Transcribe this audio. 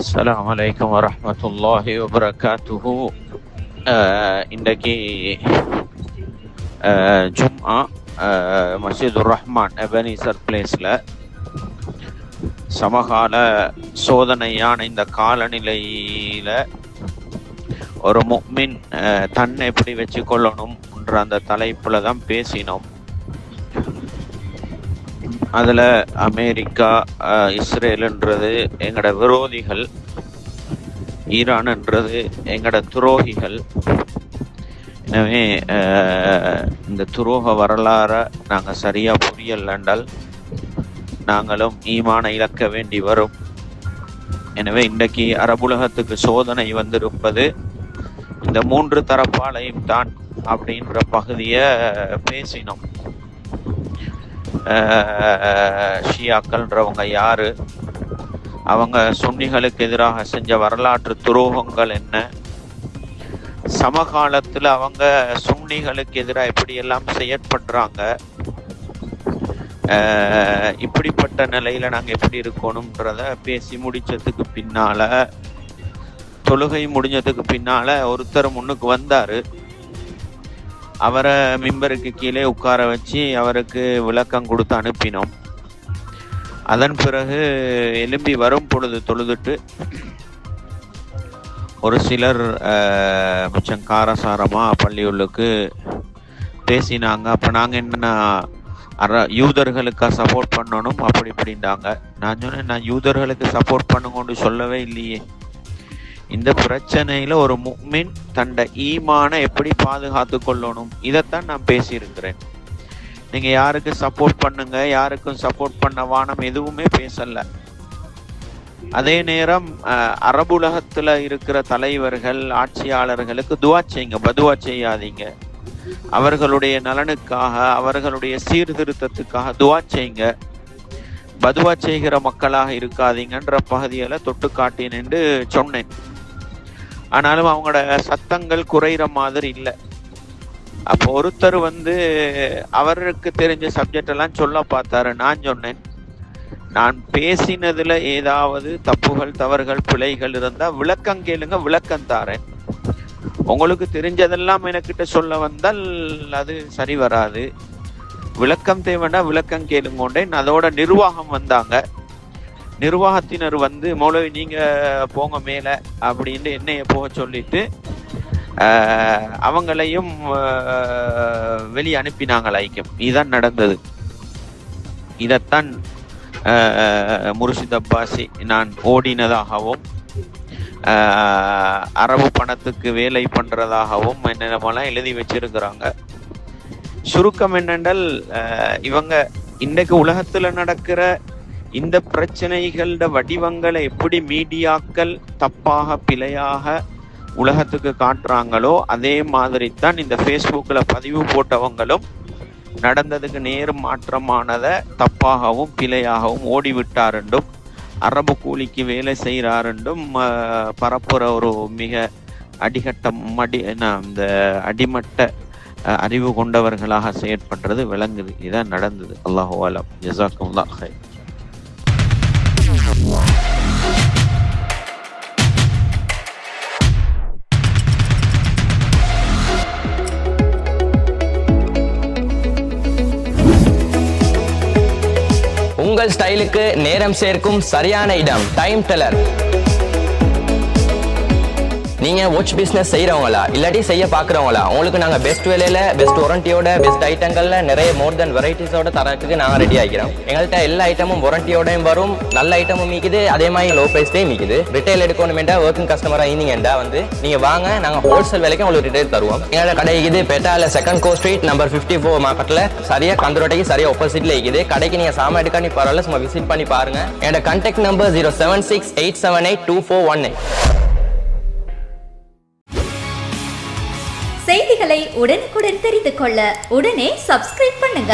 அஸ்ஸலாமு அலைக்கும் வரஹ்மத்துல்லாஹி வபரகாத்துஹு. இன்றைக்கு ஜும்ஆ மஸ்ஜிதுர் ரஹ்மான் எபனீசர் பிளேஸில் சமகால சோதனையான இந்த காலநிலையில் ஒரு முஃமின் தன்னை எப்படி வச்சு கொள்ளணும்ன்ற அந்த தலைப்பில் தான் பேசினோம். அதில் அமெரிக்கா, இஸ்ரேலுன்றது எங்களோட விரோதிகள், ஈரான்ன்றது எங்களோட துரோகிகள். எனவே இந்த துரோக வரலாறை நாங்கள் சரியாக புரியலென்றால் நாங்களும் ஈமானை இழக்க வேண்டி வரும். எனவே இன்றைக்கு அரபுலகத்துக்கு சோதனை வந்திருப்பது இந்த மூன்று தரப்பாலையும் தான் அப்படின்ற பகுதியை பேசினோம். ஷியாக்கள்ன்றவங்க யாரு, அவங்க சுன்னிகளுக்கு எதிராக செஞ்ச வரலாற்று துரோகங்கள் என்ன, சமகாலத்தில் அவங்க சுன்னிகளுக்கு எதிராக எப்படியெல்லாம் செயற்படுறாங்க, இப்படிப்பட்ட நிலையில நாங்கள் எப்படி இருக்கணும்ன்றத பேசி முடிச்சதுக்கு பின்னால, தொழுகை முடிஞ்சதுக்கு பின்னால ஒருத்தர் முன்னுக்கு வந்தாரு. அவரை மிம்பருக்கு கீழே உட்கார வச்சு அவருக்கு விளக்கம் கொடுத்து அனுப்பினோம். அதன் பிறகு எலும்பி வரும் பொழுது தொழுதுட்டு ஒரு சிலர் மிச்சம் காரசாரமாக பள்ளியுள்ளுக்கு பேசினாங்க. அப்போ நாங்கள் என்னென்னா யூதர்களுக்கா சப்போர்ட் பண்ணணும் அப்படி இப்படின்றாங்க. நான் சொன்னேன், நான் யூதர்களுக்கு சப்போர்ட் பண்ணுங்கன்னு சொல்லவே இல்லையே. இந்த பிரச்சனையில ஒரு முஃமின் தன்னை ஈமானை எப்படி பாதுகாத்து கொள்ளணும், இதைத்தான் நான் பேசியிருக்கிறேன். நீங்க யாருக்கு சப்போர்ட் பண்ணுங்க, யாருக்கும் சப்போர்ட் பண்ண வானம் எதுவுமே பேசல. அதே நேரம் அரபுலகத்துல இருக்கிற தலைவர்கள், ஆட்சியாளர்களுக்கு துவா செய்யுங்க, பதுவா செய்யாதீங்க. அவர்களுடைய நலனுக்காக, அவர்களுடைய சீர்திருத்தத்துக்காக துவா செய்யுங்க. பதுவா செய்கிற மக்களாக இருக்காதீங்கன்ற பகுதியில தொட்டு காட்டினேன்னு சொன்னேன். ஆனாலும் அவங்களோட சத்தங்கள் குறைகிற மாதிரி இல்லை. அப்போ ஒருத்தர் அவருக்கு தெரிஞ்ச சப்ஜெக்ட் எல்லாம் சொல்ல பார்த்தாரு. நான் சொன்னேன், நான் பேசினதுல ஏதாவது தப்புகள், தவறுகள், பிழைகள் இருந்தா விளக்கம் கேளுங்க, விளக்கம் தாரேன். உங்களுக்கு தெரிஞ்சதெல்லாம் எனக்கிட்ட சொல்ல வந்தால் அது சரி வராது. விளக்கம் தேவைன்னா விளக்கம் கேளுங்கோண்டேன். அதோட நிர்வாகம் வந்தாங்க. நிர்வாகத்தினர் மௌலவி நீங்க போங்க மேல அப்படின்னு என்னைய போக சொல்லிட்டு அவங்களையும் வெளியே அனுப்பினாங்க ஐக்கியம். இதுதான் நடந்தது. இதத்தான் முர்ஷித் அப்பாசி நான் ஓடினதாகவும் அரபு பணத்துக்கு வேலை பண்றதாகவும் என்னென்னமெல்லாம் எழுதி வச்சிருக்கிறாங்க. சுருக்கம் என்னென்றால், இவங்க இன்றைக்கு உலகத்துல நடக்கிற இந்த பிரச்சனைகளோட வடிவங்களை எப்படி மீடியாக்கள் தப்பாக பிழையாக உலகத்துக்கு காட்டுறாங்களோ அதே மாதிரி தான் இந்த ஃபேஸ்புக்கில் பதிவு போட்டவங்களும் நடந்ததுக்கு நேர் மாற்றமானதை தப்பாகவும் பிழையாகவும் ஓடிவிட்டாருண்டும் அரபு கூலிக்கு வேலை செய்கிறாருண்டும் பரப்புற ஒரு மிக இந்த அடிமட்ட அறிவு கொண்டவர்களாக செயற்படுறது விளங்குது. இதான் நடந்தது. அல்லாஹு அலம். ஜஸாக்குமுல்லாஹ் ஹைர். உங்கள் ஸ்டைலுக்கு நேரம் சேர்க்கும் சரியான இடம் டைம் டெல்லர். நீங்க வாட்ச் பிசினஸ் செய்யறவங்களா இல்லாட்டி செய்ய பாக்குறவங்களா, உங்களுக்கு நாங்க பெஸ்ட் விலையில, பெஸ்ட் வாரண்டியோட, பெஸ்ட் ஐட்டங்கள்ல நிறைய மோர் தென் வெரைட்டிஸோட தரத்துக்கு நாங்க ரெடி ஆகிறோம். எங்கள்கிட்ட எல்லா ஐட்டமும் வாரண்டியோடையும் வரும். நல்ல ஐட்டமும் மீக்குது, அதே மாதிரி லோ பிரைஸ்லயும் மீக்குது. ரிட்டைல் எடுக்கணுமெண்டா, ஒர்க்கிங் கஸ்டமரா இருந்தீங்கடா நீங்க வாங்க, நாங்க ஹோல்சேல் விலைக்கு உங்களுக்கு ரிட்டைல் தருவோம். எங்களோட கடை இருக்குது பெட்டால 2nd Court Street நம்பர் 54 மார்க்கெட்ல, சரியா கந்தரோட்டைக்கு சரியா ஆப்போசிட்ல இருக்குது. கடைக்கு நீங்க சாமான் எடுக்கானி பரவாயில்ல, சும்மா விசிட் பண்ணி பாருங்க. என்னோட கான்டாக்ட் நம்பர் 0768782482418. செய்திகளை உடனுக்குடன் தெரிந்து கொள்ள உடனே சப்ஸ்கிரைப் பண்ணுங்க.